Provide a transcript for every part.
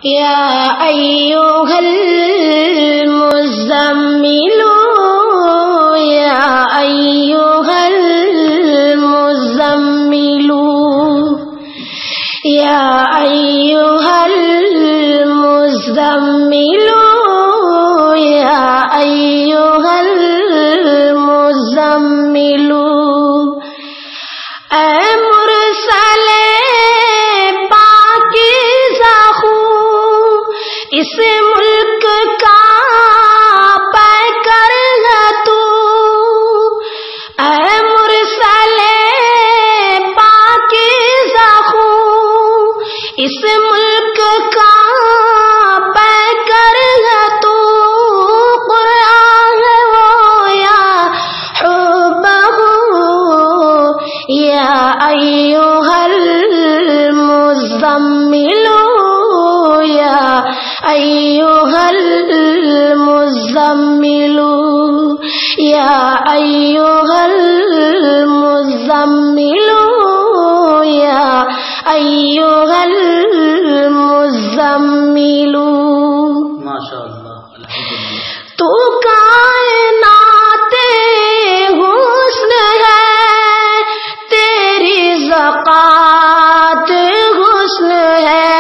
یا ایھا المزمل یا ایھا المزمل یا ایھا المزمل یا ایھا المزمل اے مرسل پاکیزہ خوں اس ملک کا پیکر ہے تو، اے مرسل پاکیزہ خوں اس ملک کا پیکر ہے تو، قرآن ہے وہ یا حبہ یا ایھا المزمل یا ایھا المزمل یا ایھا المزمل یا ایھا المزمل۔ ماشاءاللہ، الحمدللہ۔ تو کائنات حسن ہے تیری زکات حسن ہے،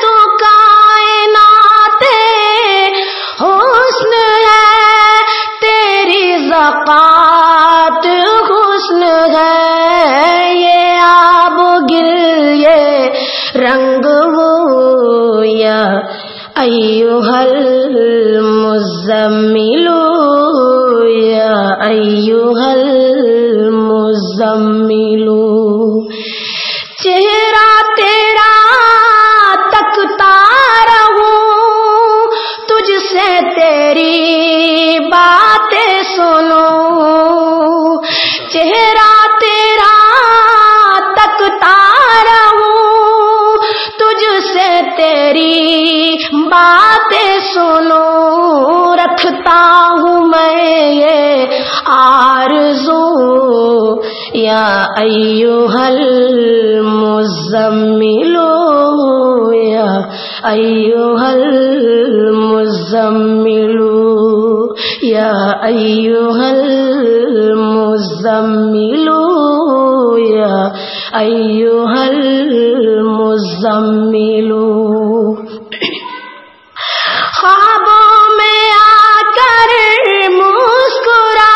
تو کائنات حسن ہے تیری زکات حسن ہے، یہ آب گل یہ رنگ وہ یا ایھا المزمل یا ایھا المزمل۔ چہرہ تیرا تکتا رہوں تجھ سے تیری باتیں سنوں، چہرہ تیرا تکتا رہوں تجھ سے تیری باتیں سنوں، رکھتا ہوں میں یہ آرزو یا ایھا المزمل یا ایھا المزمل یا ایھا المزمل یا ایھا المزمل۔ خوابوں میں آ کر مسکرا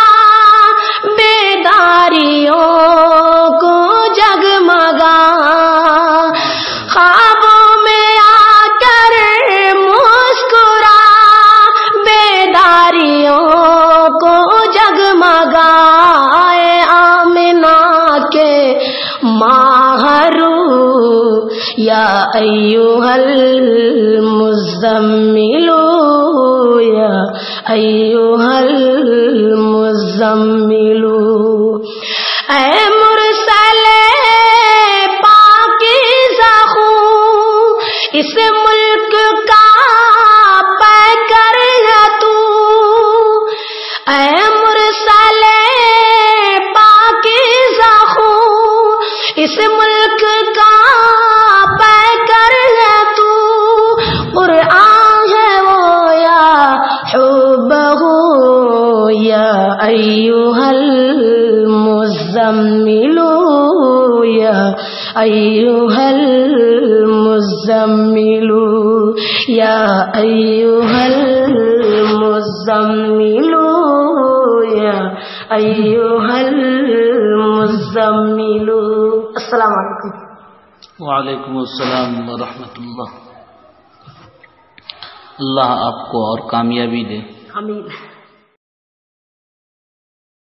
بیداریوں کو جگمگا، خوابوں میں آ کر مسکرا بیداریوں کو جگمگا، اے آمنہ کے ماہرو یا ایھا المزمل یا ایھا المزمل۔ اے مرسل پاکیزہ خوں اس ملک کا پیکر ہے تو، اے مرسل پاکیزہ خوں اس ملک کا پیکر ہے تو، قرآن ہے وہ یا حبہ یا ایھا المزمل یا ایھا المزمل یا ایھا المزمل یا ایھا المزمل۔ السلام علیکم۔ وعلیکم السلام ورحمۃ اللہ۔ اللہ آپ کو اور کامیابی دے۔ آمین۔